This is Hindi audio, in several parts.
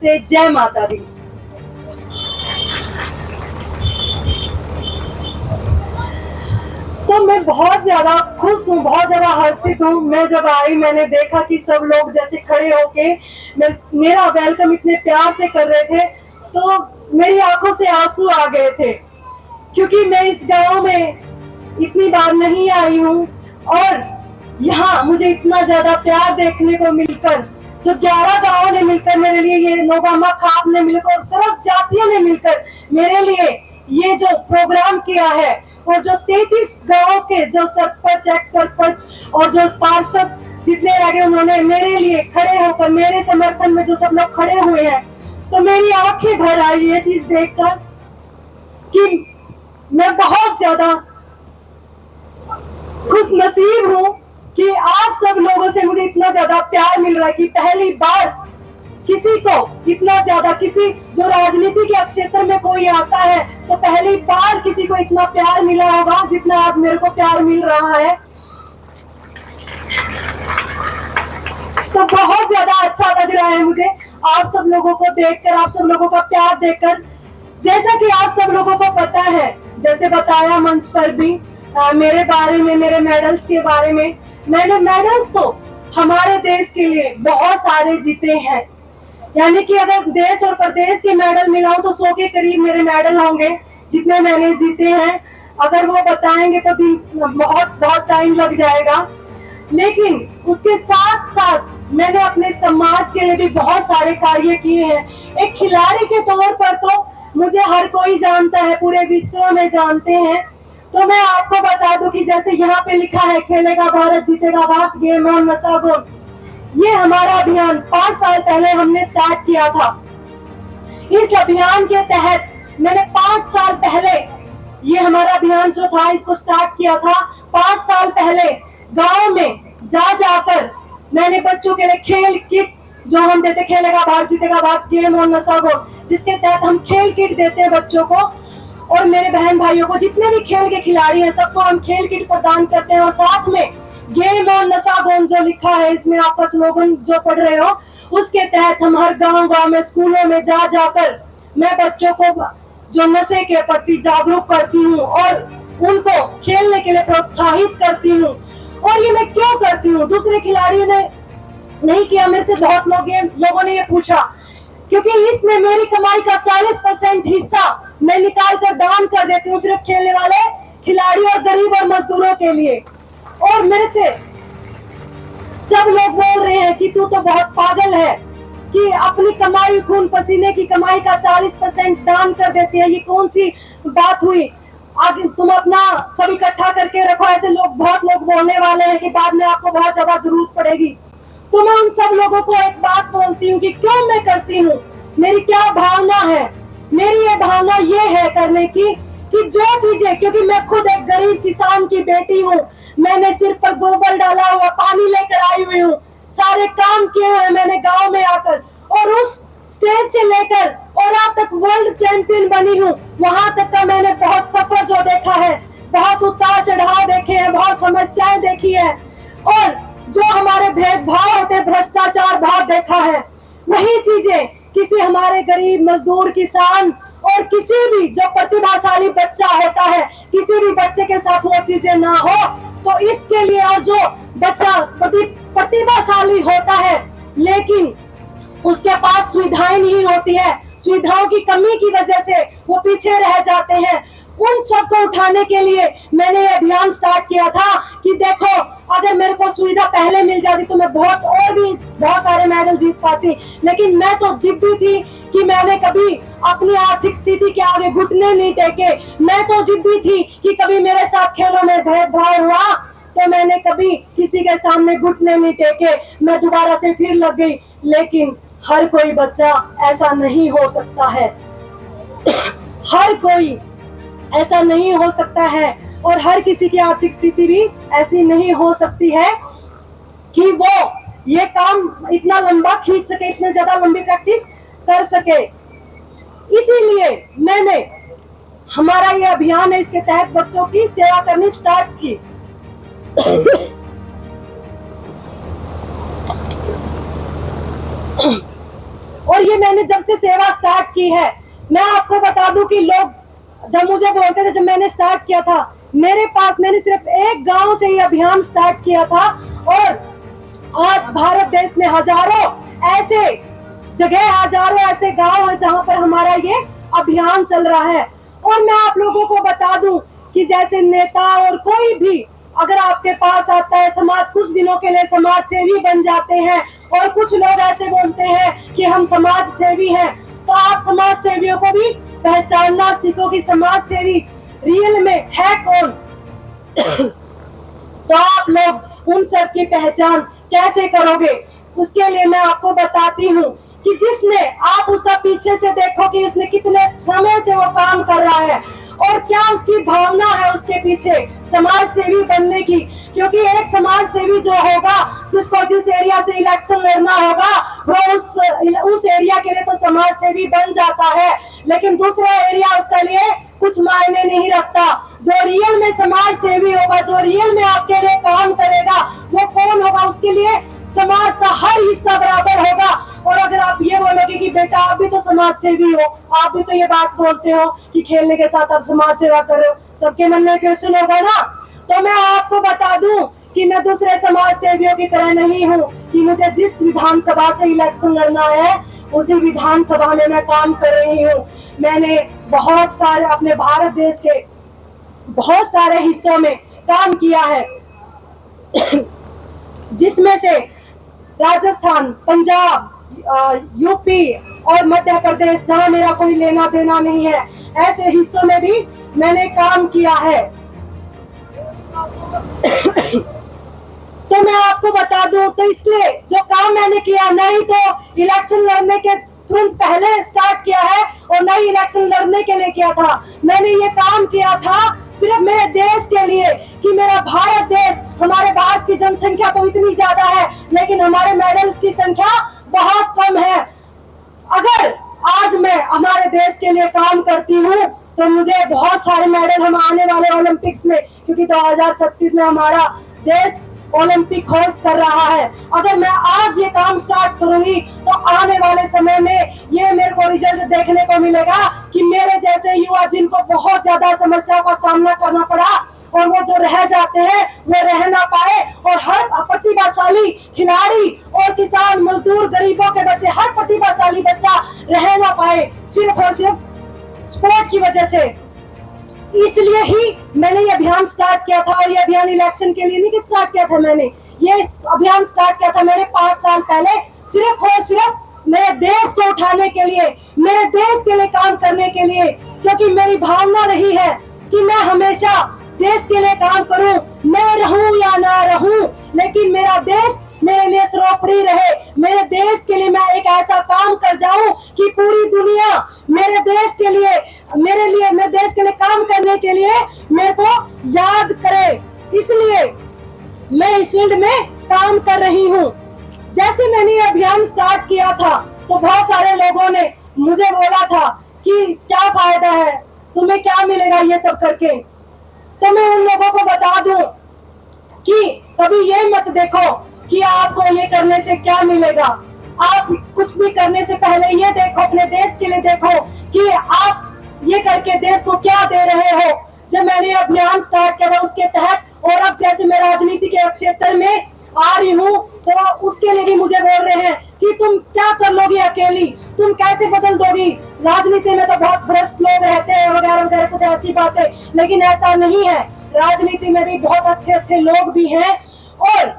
से जय माता दी। तो मैं बहुत ज्यादा खुश हूँ, बहुत ज्यादा हर्षित हूँ। मैं जब आई मैंने देखा कि सब लोग जैसे खड़े होके मेरा वेलकम इतने प्यार से कर रहे थे, तो मेरी आंखों से आंसू आ गए थे, क्योंकि मैं इस गांव में इतनी बार नहीं आई हूँ और यहाँ मुझे इतना ज्यादा प्यार देखने को मिलकर, जो 11 गांवों ने मिलकर मेरे लिए, ये नोगामा खाप ने मिलकर, सब जातियों ने मिलकर मेरे लिए ये जो प्रोग्राम किया है, और जो 33 गांवों के जो सरपंच, एक्स सरपंच और जो पार्षद जितने लगे, उन्होंने मेरे लिए खड़े होकर, मेरे समर्थन में जो सब लोग खड़े हुए हैं, तो मेरी आंखें भर आई ये चीज देखकर कि मैं बहुत ज्यादा खुश नसीब हूँ कि आप सब लोगों से मुझे इतना ज्यादा प्यार मिल रहा है कि पहली बार किसी को इतना ज्यादा, किसी जो राजनीति के क्षेत्र में कोई आता है तो पहली बार किसी को इतना प्यार मिला होगा जितना आज मेरे को प्यार मिल रहा है। तो बहुत ज्यादा अच्छा लग रहा है मुझे आप सब लोगों को देखकर, आप सब लोगों का प्यार देखकर। जैसा कि आप सब लोगों को पता है, जैसे बताया मंच पर भी मेरे बारे में, मेरे मेडल्स के बारे में, मैंने मेडल्स तो हमारे देश के लिए बहुत सारे जीते हैं। यानी कि अगर देश और प्रदेश के मेडल मिलाऊं तो 100 के करीब मेरे मेडल होंगे जितने मैंने जीते हैं। अगर वो बताएंगे तो दिन बहुत टाइम लग जाएगा, लेकिन उसके साथ साथ मैंने अपने समाज के लिए भी बहुत सारे कार्य किए हैं। एक खिलाड़ी के तौर पर तो मुझे हर कोई जानता है, पूरे विश्व में जानते हैं। तो मैं आपको बता दूं कि जैसे यहाँ पे लिखा है, खेलेगा भारत जीतेगा भारत, गेम ऑन नशा, ये हमारा अभियान 5 साल पहले हमने स्टार्ट किया था। इस अभियान के तहत मैंने 5 साल पहले ये हमारा अभियान जो था इसको स्टार्ट किया था। 5 साल पहले गांव में जाकर मैंने बच्चों के लिए खेल किट जो हम देते, खेलेगा भारत जीतेगा भारत, गेम ऑन नशा, जिसके तहत हम खेल किट देते हैं बच्चों को और मेरे बहन भाइयों को, जितने भी खेल के खिलाड़ी हैं सबको हम खेल किट प्रदान करते हैं। और साथ में गेम ऑन नशा जो लिखा है इसमें आपका स्लोगन जो पढ़ रहे हो, उसके तहत हम हर गांव में, स्कूलों में जाकर मैं बच्चों को जो नशे के प्रति जागरूक करती हूँ और उनको खेलने के लिए प्रोत्साहित करती हूँ। और ये मैं क्यों करती हूँ, दूसरे खिलाड़ियों ने नहीं किया, मेरे से बहुत लोगों ने ये पूछा, क्योंकि इसमें मेरी कमाई का 40% हिस्सा मैं निकाल कर दान कर देती हूँ सिर्फ खेलने वाले खिलाड़ी और गरीब और मजदूरों के लिए। और मेरे से सब लोग बोल रहे हैं कि तू तो बहुत पागल है कि अपनी कमाई, खून पसीने की कमाई का 40% दान कर देती है, ये कौन सी बात हुई, आगे तुम अपना सब इकट्ठा करके रखो। ऐसे बहुत लोग बोलने वाले हैं कि बाद में आपको बहुत ज्यादा जरूरत पड़ेगी। तो मैं उन सब लोगों को एक बात बोलती हूँ कि क्यों मैं करती हूँ, मेरी क्या भावना है। मेरी ये भावना ये है करने की कि जो चीजें, क्योंकि मैं खुद एक गरीब किसान की बेटी हूँ, मैंने सिर पर गोबर डाला हुआ, पानी लेकर आई हुई हूँ, सारे काम किए हुए मैंने गांव में आकर, और उस स्टेज से लेकर और अब तक वर्ल्ड चैंपियन बनी हूँ। वहां तक का मैंने बहुत सफर जो देखा है, बहुत उतार चढ़ाव देखे हैं, बहुत समस्याएं देखी है, और जो हमारे भेदभाव होते, भ्रष्टाचार बहुत देखा है। वही चीजें किसी हमारे गरीब मजदूर, किसान और किसी भी जो प्रतिभाशाली बच्चा होता है, किसी भी बच्चे के साथ वो चीजें ना हो, तो इसके लिए, और जो बच्चा प्रतिभाशाली होता है लेकिन उसके पास सुविधाएं नहीं होती है, सुविधाओं की कमी की वजह से वो पीछे रह जाते हैं, उन सब को उठाने के लिए मैंने ये अभियान स्टार्ट किया था कि देखो अगर मेरे को सुविधा पहले मिल जाती तो मैं बहुत सारे मेडल जीत पाती। लेकिन मैं तो जिद्दी थी कि मैंने कभी अपनी आर्थिक स्थिति के आगे घुटने नहीं टेके। मैं तो जिद्दी थी कि कभी मेरे साथ खेलों में भेदभाव हुआ तो मैंने कभी किसी के सामने घुटने नहीं टेके, मैं दोबारा से फिर लग गई। लेकिन हर कोई बच्चा ऐसा नहीं हो सकता है, हर कोई ऐसा नहीं हो सकता है, और हर किसी की आर्थिक स्थिति भी ऐसी नहीं हो सकती है कि वो ये काम इतना लंबा खींच सके, इतने ज्यादा लंबी प्रैक्टिस कर सके। इसीलिए मैंने, हमारा ये अभियान है, इसके तहत बच्चों की सेवा करनी स्टार्ट की। और और ये मैंने जब से सेवा स्टार्ट की है, मैं आपको बता दूं कि लोग जब मुझे बोलते थे, जब मैंने स्टार्ट किया था, मेरे पास मैंने सिर्फ एक गांव से ये अभियान स्टार्ट किया था और आज भारत देश में हजारों ऐसे जगह, हजारों ऐसे गांव हैं जहां पर हमारा ये अभियान चल रहा है। और मैं आप लोगों को बता दूं कि जैसे नेता और कोई भी अगर आपके पास आता है, समाज कुछ दिनों के लिए समाज सेवी बन जाते हैं और कुछ लोग ऐसे बोलते हैं कि हम समाज सेवी हैं, तो आप समाज सेवियों को भी पहचानना सीखो कि समाज सेवी रियल में है कौन। तो आप लोग उन सब की पहचान कैसे करोगे, उसके लिए मैं आपको बताती हूँ कि जिसने आप उसका पीछे से देखो कि उसने कितने समय से वो काम कर रहा है और क्या उसकी भावना है उसके पीछे समाज सेवी बनने की। क्योंकि एक समाज सेवी जो होगा, जिसको जिस एरिया से इलेक्शन लड़ना होगा, वो उस एरिया के लिए तो समाज सेवी बन जाता है, लेकिन दूसरा एरिया उसके लिए कुछ मायने नहीं रखता। जो रियल में समाज सेवी होगा, जो रियल में आपके लिए काम करेगा, वो कौन होगा, उसके लिए समाज का हर हिस्सा बराबर होगा। और अगर आप ये बोलोगे कि बेटा आप भी तो समाज सेवी हो, आप भी तो ये बात बोलते हो कि खेलने के साथ आप समाज सेवा कर रहे हो, सबके मन में क्वेश्चन होगा ना। तो मैं आपको बता दूं कि मैं दूसरे समाज सेवियों की तरह नहीं हूँ कि मुझे जिस विधानसभा से इलेक्शन लड़ना है उसी विधानसभा में मैं काम कर रही हूँ। मैंने बहुत सारे अपने भारत देश के बहुत सारे हिस्सों में काम किया है, जिसमें से राजस्थान, पंजाब, यूपी और मध्य प्रदेश, जहां मेरा कोई लेना देना नहीं है, ऐसे हिस्सों में भी मैंने काम किया है। तो मैं आपको बता दूं, तो इसलिए जो काम मैंने किया, नहीं तो इलेक्शन लड़ने के तुरंत पहले स्टार्ट किया है और नहीं इलेक्शन लड़ने के लिए किया था। मैंने ये काम किया था सिर्फ मेरे देश के लिए कि मेरा भारत देश, हमारे भारत की जनसंख्या तो इतनी ज्यादा है लेकिन हमारे मेडल्स की संख्या बहुत कम है। अगर आज मैं हमारे देश के लिए काम करती हूँ तो मुझे बहुत सारे मेडल हम आने वाले ओलंपिक्स में, क्योंकि 2036 में हमारा देश ओलंपिक होस्ट कर रहा है, अगर मैं आज ये काम स्टार्ट करूंगी तो आने वाले समय में ये मेरे को रिजल्ट देखने को मिलेगा कि मेरे जैसे युवा जिनको बहुत ज्यादा समस्याओं का सामना करना पड़ा और वो जो रह जाते हैं वो रह ना पाए, और हर प्रतिभाशाली खिलाड़ी और किसान, मजदूर, गरीबों के बच्चे, हर प्रतिभाशाली बच्चा रह ना पाए सिर्फ और सिर्फ स्पोर्ट की वजह से। इसलिए ही मैंने ये अभियान स्टार्ट किया था। और ये अभियान इलेक्शन के लिए नहीं स्टार्ट किया था, मैंने ये अभियान स्टार्ट किया था मैंने 5 साल पहले, सिर्फ और सिर्फ मेरे देश को उठाने के लिए, मेरे देश के लिए काम करने के लिए। क्योंकि मेरी भावना रही है कि मैं हमेशा देश के लिए काम करूं, मैं रहूं या ना रहूं, लेकिन मेरा देश मेरे लिए सर्वोपरि रहे। मेरे देश के लिए मैं एक ऐसा काम कर जाऊं कि पूरी दुनिया मेरे देश के लिए, मेरे देश के लिए काम करने के लिए मेरे को याद करे। इसलिए मैं इस फील्ड में काम कर रही हूँ। जैसे मैंने ये अभियान स्टार्ट किया था तो बहुत सारे लोगों ने मुझे बोला था कि क्या फायदा है, तुम्हें क्या मिलेगा ये सब करके। तो मैं उन लोगों को बता दूं कि कभी ये मत देखो कि आपको ये करने से क्या मिलेगा। आप कुछ भी करने से पहले ये देखो, अपने देश के लिए देखो कि आप ये करके देश को क्या दे रहे हो। जब मैंने अभियान स्टार्ट किया उसके तहत, और अब जैसे मैं राजनीति के क्षेत्र में आ रही हूँ तो उसके लिए भी मुझे बोल रहे हैं कि तुम क्या कर लोगी अकेली, तुम कैसे बदल दोगी। राजनीति में तो बहुत भ्रष्ट लोग रहते हैं वगैरह वगैरह, कुछ ऐसी बातें, लेकिन ऐसा नहीं है। राजनीति में भी बहुत अच्छे अच्छे लोग भी हैं और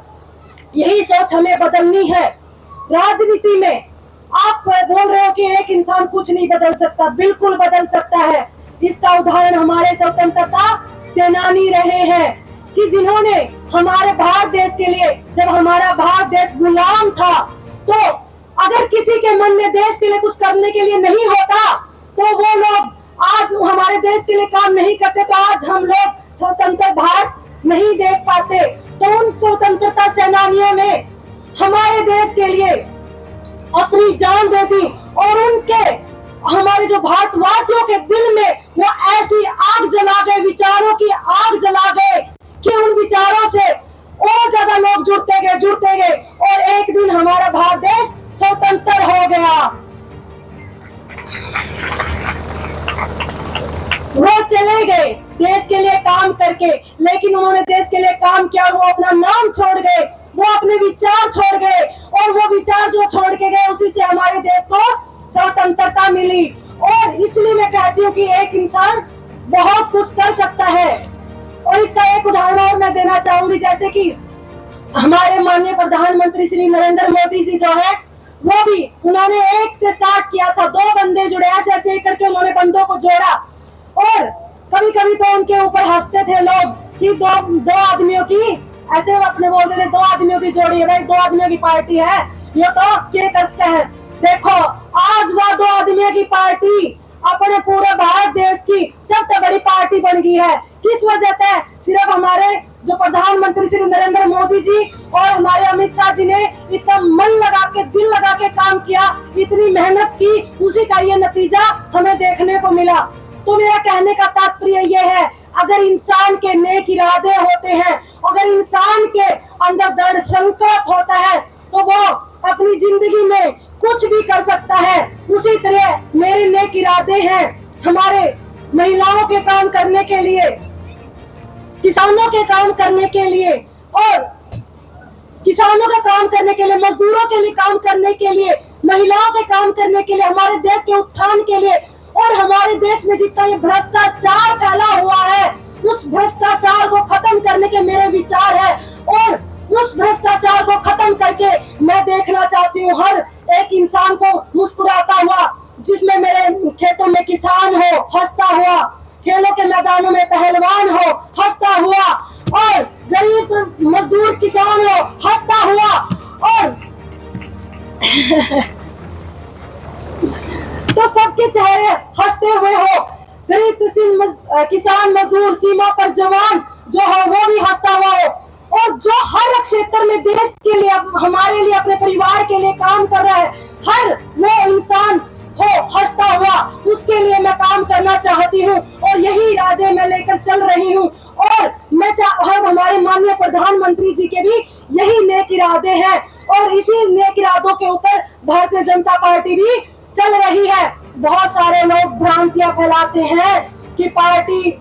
यही सोच हमें बदलनी है। राजनीति में आप बोल रहे हो कि एक इंसान कुछ नहीं बदल सकता, बिल्कुल बदल सकता है। इसका उदाहरण हमारे स्वतंत्रता सेनानी रहे हैं कि जिन्होंने हमारे भारत देश के लिए, जब हमारा भारत देश गुलाम था, तो अगर किसी के मन में देश के लिए कुछ करने के लिए नहीं होता तो वो लोग आज हमारे देश के लिए काम नहीं करते, तो आज हम लोग स्वतंत्र भारत नहीं देख पाते। तो उन स्वतंत्रता सेनानियों ने हमारे देश के लिए अपनी जान दे दी और उनके, हमारे जो भारतवासियों के दिल में वो ऐसी आग जला गए, विचारों की आग जला गए कि उन विचारों से और ज्यादा लोग जुड़ते गए और एक दिन हमारा भारत देश स्वतंत्र हो गया। चले गए देश के लिए काम करके, लेकिन उन्होंने देश के लिए काम किया और वो अपना नाम छोड़ गए, वो अपने विचार छोड़ गए, और वो विचार जो छोड़ के गए उसी से हमारे देश को स्वतंत्रता मिली। और इसलिए मैं कहती हूँ कि एक इंसान बहुत कुछ कर सकता है। और इसका एक उदाहरण और मैं देना चाहूंगी, जैसे कि हमारे माननीय प्रधानमंत्री श्री नरेंद्र मोदी जी जो है, वो भी उन्होंने एक से स्टार्ट किया था, 2 बंदे जुड़े, ऐसे ऐसे करके उन्होंने बंदों को जोड़ा। और कभी कभी तो उनके ऊपर हंसते थे लोग कि दो आदमियों की, ऐसे अपने बोलते थे 2 आदमियों की जोड़ी है भाई, 2 आदमियों की पार्टी है, ये तो क्या कसका है। देखो आज वह 2 आदमियों की पार्टी अपने पूरे भारत देश की सबसे बड़ी पार्टी बन गई है। किस वजह से? सिर्फ हमारे जो प्रधानमंत्री श्री नरेंद्र मोदी जी और हमारे अमित शाह जी ने इतना मन लगा के, दिल लगा के काम किया, इतनी मेहनत की, उसी का ये नतीजा हमें देखने को मिला। तो मेरा कहने का तात्पर्य ये है, अगर इंसान के नेक इरादे होते हैं, अगर इंसान के अंदर दृढ़ संकल्प होता है, तो वो अपनी जिंदगी में कुछ भी कर सकता है। उसी तरह मेरे नेक इरादे हैं हमारे महिलाओं के काम करने के लिए, किसानों के काम करने के लिए, और किसानों का काम करने के लिए, मजदूरों के लिए काम करने के लिए, महिलाओं के काम करने के लिए, हमारे देश के उत्थान के लिए। और हमारे देश में जितना ये भ्रष्टाचार फैला हुआ है, उस भ्रष्टाचार को खत्म करने के मेरे विचार है। और उस भ्रष्टाचार को खत्म करके मैं देखना चाहती हूँ हर एक इंसान को मुस्कुराता हुआ, जिसमें मेरे खेतों में किसान हो हंसता हुआ, खेलों के मैदानों में पहलवान हो हंसता हुआ, और गरीब मजदूर किसान हो हंसता हुआ, और तो सबके चेहरे हंसते हुए हो। गरीब किसान मजदूर, सीमा पर जवान जो हो वो भी हंसता हुआ हो, और जो हर क्षेत्र में देश के लिए, हमारे लिए, अपने परिवार के लिए काम कर रहा है, हर वो इंसान हो हंसता हुआ, उसके लिए मैं काम करना चाहती हूँ। और यही इरादे मैं लेकर चल रही हूँ। और मैं हमारे माननीय प्रधानमंत्री जी के भी यही नेक इरादे हैं, और इसी नेक इरादों के ऊपर भारतीय जनता पार्टी भी चल रही है। बहुत सारे लोग भ्रांतियां फैलाते हैं कि पार्टी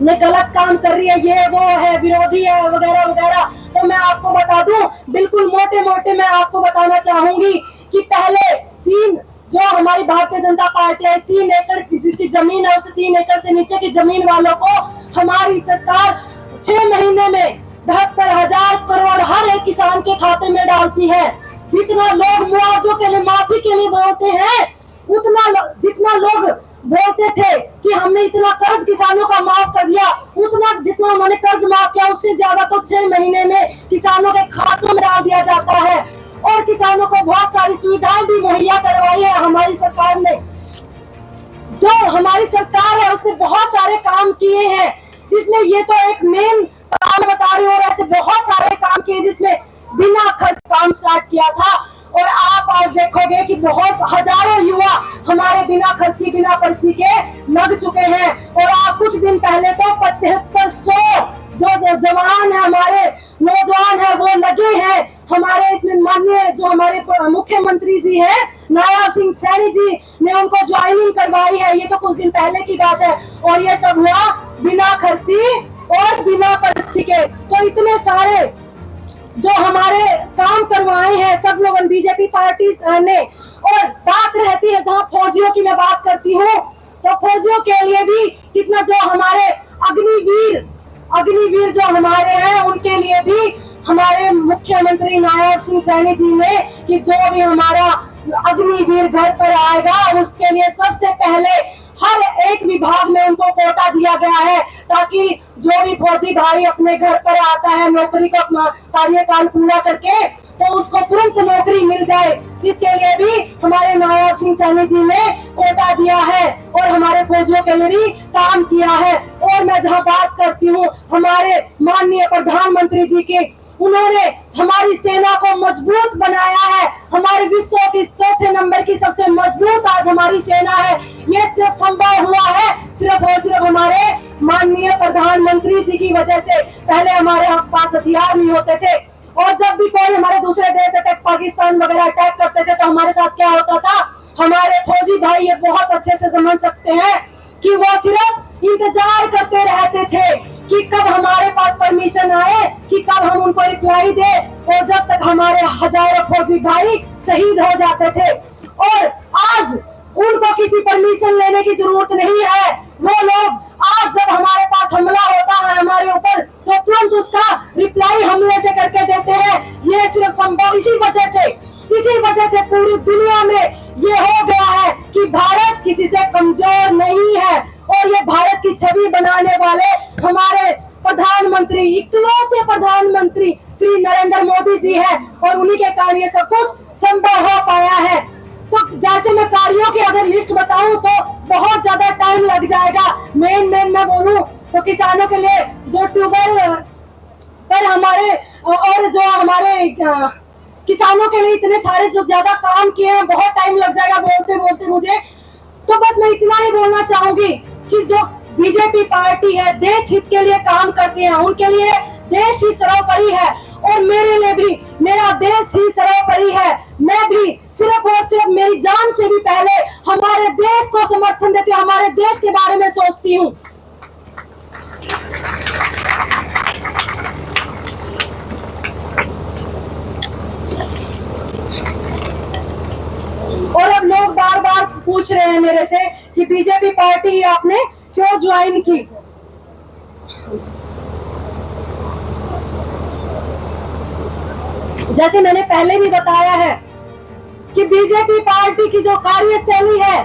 ने गलत काम कर रही है, ये वो है, विरोधी है, वगैरह वगैरह। तो मैं आपको बता दूं, बिल्कुल मोटे मोटे मैं आपको बताना चाहूंगी कि पहले 3 जो हमारी भारतीय जनता पार्टी है, 3 एकड़ जिसकी जमीन है, उस 3 एकड़ से नीचे की जमीन वालों को हमारी सरकार 6 महीने में 72,000 करोड़ हर एक किसान के खाते में डालती है। जितना लोग मुआवजों के लिए, माफी के लिए बोलते हैं, जितना लोग बोलते थे कि हमने इतना कर्ज किसानों का माफ कर दिया, उतना जितना उन्होंने कर्ज माफ किया, उससे ज्यादा तो 6 महीने में किसानों के खातों में डाल दिया जाता है। और किसानों को बहुत सारी सुविधाएं भी मुहैया करवाई है हमारी सरकार ने। जो हमारी सरकार है उसने बहुत सारे काम किए हैं, जिसमें ये तो एक मेन काम बता रही हूँ, और ऐसे बहुत सारे काम किए जिसमें बिना खर्च काम स्टार्ट किया था। और आप आज देखोगे कि बहुत हजारों युवा हमारे बिना खर्ची, बिना पर्ची के लग चुके हैं। और आप कुछ दिन पहले तो 7500 जो जवान है, हमारे नौजवान है, वो लगे हैं हमारे इसमें। माननीय जो हमारे मुख्यमंत्री जी हैं, नायब सिंह सैनी जी ने उनको ज्वाइनिंग करवाई है। ये तो कुछ दिन पहले की बात है, और ये सब हुआ बिना खर्ची और बिना पर्ची के। तो इतने सारे जो हमारे काम करवाए हैं सब लोगों बीजेपी पार्टी ने। और बात रहती है जहाँ फौजियों की मैं बात करती हूँ, तो फौजियों के लिए भी कितना, जो हमारे अग्निवीर जो हमारे हैं, उनके लिए भी हमारे मुख्यमंत्री नायब सिंह सैनी जी ने कि जो भी हमारा अग्निवीर घर पर आएगा उसके लिए सबसे पहले हर एक विभाग में उनको कोटा दिया गया है, ताकि जो भी फौजी भाई अपने घर पर आता है नौकरी को अपना कार्यकाल पूरा करके, तो उसको तुरंत नौकरी मिल जाए। इसके लिए भी हमारे नायब सिंह सैनी जी ने कोटा दिया है और हमारे फौजियों के लिए भी काम किया है। और मैं जहाँ बात करती हूँ हमारे माननीय प्रधानमंत्री जी की, उन्होंने हमारी सेना को मजबूत बनाया है। हमारे विश्व की 4थे नंबर की सबसे मजबूत आज हमारी सेना है। ये सिर्फ संभव हुआ है सिर्फ और सिर्फ हमारे माननीय प्रधानमंत्री जी की वजह से। पहले हमारे पास हथियार नहीं होते थे, और जब भी कोई हमारे दूसरे देश अटैक, पाकिस्तान वगैरह अटैक करते थे, तो हमारे साथ क्या होता था, हमारे फौजी भाई ये बहुत अच्छे से समझ सकते हैं कि वो सिर्फ इंतजार करते रहते थे कि कब हमारे पास परमिशन आए, कि कब हम उनको रिप्लाई दे, और जब तक हमारे हजारों फौजी भाई शहीद हो जाते थे। और आज उनको किसी परमिशन लेने की जरूरत नहीं है। वो लोग आज जब हमारे पास हमला होता है हमारे ऊपर, तो तुरंत उसका रिप्लाई हमले से करके देते हैं। ये सिर्फ संभव इसी वजह से पूरी दुनिया में ये हो गया है कि भारत किसी से कमजोर नहीं है। और ये भारत की छवि बनाने वाले हमारे प्रधानमंत्री, इकलौते प्रधानमंत्री श्री नरेंद्र मोदी जी है, और उन्हीं के कारण ये सब कुछ संभव हो पाया है। तो जैसे मैं कार्यों की अगर लिस्ट बताऊं तो बहुत ज्यादा टाइम लग जाएगा। मेन मैं बोलूं तो किसानों के लिए जो ट्यूबवेल पर हमारे और जो हमारे किसानों के लिए इतने सारे जो ज्यादा काम किए हैं, बहुत टाइम लग जाएगा बोलते बोलते मुझे। तो बस मैं इतना ही बोलना चाहूंगी कि जो बीजेपी पार्टी है देश हित के लिए काम करती है, उनके लिए देश ही सर्वोपरि है, और मेरे लिए भी मेरा देश ही सर्वोपरि है। मैं भी सिर्फ और सिर्फ मेरी जान से भी पहले हमारे देश को समर्थन देती हूँ, हमारे देश के बारे में सोचती हूँ। और अब लोग बार बार पूछ रहे हैं मेरे से कि बीजेपी पार्टी आपने क्यों ज्वाइन की। जैसे मैंने पहले भी बताया है कि बीजेपी पार्टी की जो कार्यशैली है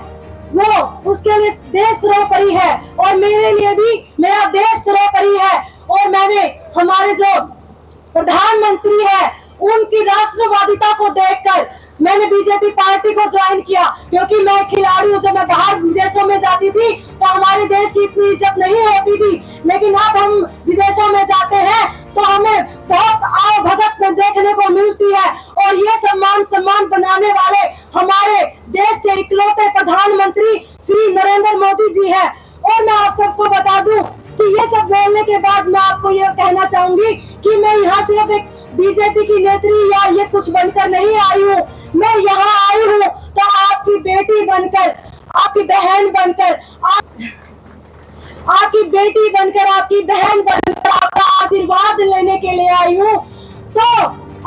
वो उसके लिए देश सर्वोपरि है, और मेरे लिए भी मेरा देश सर्वोपरि है। और मैंने हमारे जो प्रधानमंत्री है उनकी राष्ट्रवादिता को देखकर मैंने बीजेपी पार्टी को ज्वाइन किया, क्योंकि मैं खिलाड़ी हूँ। जब मैं बाहर विदेशों में जाती थी तो हमारे देश की इतनी इज्जत नहीं होती थी, लेकिन अब हम विदेशों में जाते हैं तो हमें बहुत आओ भगत देखने को मिलती है। और ये सम्मान बनाने वाले हमारे देश के इकलौते प्रधानमंत्री श्री नरेंद्र मोदी जी है। और मैं आप सबको बता दूं कि ये सब बोलने के बाद मैं आपको ये कहना चाहूंगी कि मैं यहाँ सिर्फ एक बीजेपी की नेत्री या ये कुछ बनकर नहीं आई हूँ। मैं यहाँ आई हूँ तो आपकी बेटी बनकर, आपकी बहन बनकर, आपकी बेटी बनकर, आपकी बहन बनकर आपका आशीर्वाद लेने के लिए आई हूँ। तो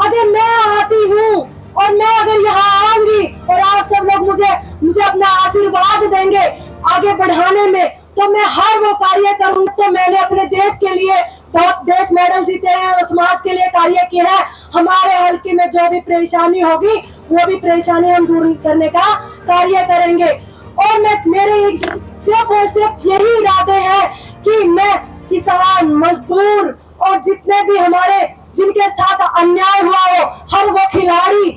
अगर मैं आती हूँ और मैं अगर यहाँ आऊंगी और आप सब लोग मुझे अपना आशीर्वाद देंगे आगे बढ़ाने में, तो मैं हर वो कार्य करूंगा। तो मैंने अपने देश के लिए बहुत देश मेडल जीते हैं और समाज के लिए कार्य किए हैं। हमारे हल्के में जो भी परेशानी होगी वो भी परेशानी हम दूर करने का कार्य करेंगे। और मेरे सिर्फ और सिर्फ यही इरादे हैं कि मैं किसान, मजदूर और जितने भी हमारे जिनके साथ अन्याय हुआ हो, हर वो खिलाड़ी,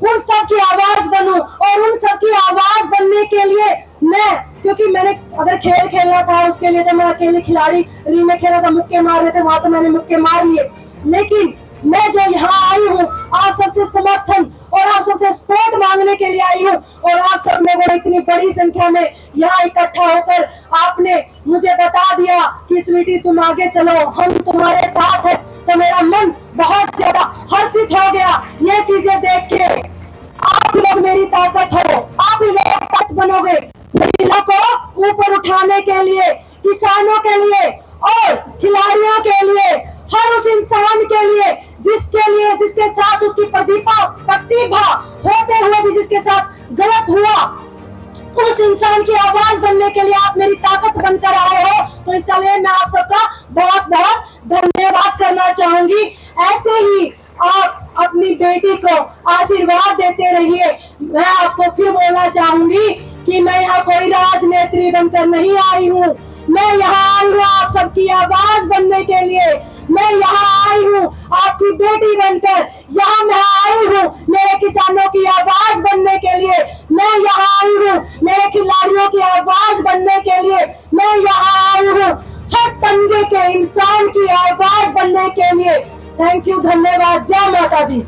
उन सब की आवाज बनूं। और उन सब की आवाज बनने के लिए क्योंकि मैंने अगर खेल खेलना था उसके लिए तो मैं अकेले खिलाड़ी रिंग में खेला था, मुक्के मारने थे वहां तो मैंने मुक्के मार लिए। लेकिन मैं जो यहाँ आई हूँ आप सबसे समर्थन और आप सबसे सपोर्ट मांगने के लिए आई हूँ। और आप सब लोगों इतनी बड़ी संख्या में यहाँ इकट्ठा होकर आपने मुझे बता दिया कि स्वीटी तुम आगे चलो, हम तुम्हारे साथ हैं, तो मेरा मन बहुत ज्यादा हर्षित हो गया ये चीजें देख के। आप लोग मेरी ताकत हो, आप ही लोग ताकत बनोगे महिला को ऊपर उठाने के लिए, किसानों के लिए और खिलाड़ियों के लिए, हर उस इंसान के लिए जिसके साथ उसकी प्रतिभा होते हुए भी जिसके साथ गलत हुआ, उस इंसान की आवाज बनने के लिए आप मेरी ताकत बनकर आए हो। तो इसका लिए मैं आप सबका बहुत बहुत धन्यवाद करना चाहूंगी। ऐसे ही आप अपनी बेटी को आशीर्वाद देते रहिए। मैं आपको फिर बोलना चाहूंगी कि मैं यहाँ कोई राजनेत्री बनकर नहीं आई हूँ, मैं यहाँ आई हूँ आप सबकी आवाज बनने के लिए। मैं यहाँ आई हूँ आपकी बेटी बनकर, यहाँ मैं आई हूँ मेरे किसानों की आवाज बनने के लिए, मैं यहाँ आई हूँ मेरे खिलाड़ियों की आवाज बनने के लिए, मैं यहाँ आई हूँ हर तबके के इंसान की आवाज बनने के लिए। थैंक यू, धन्यवाद, जय माता दी।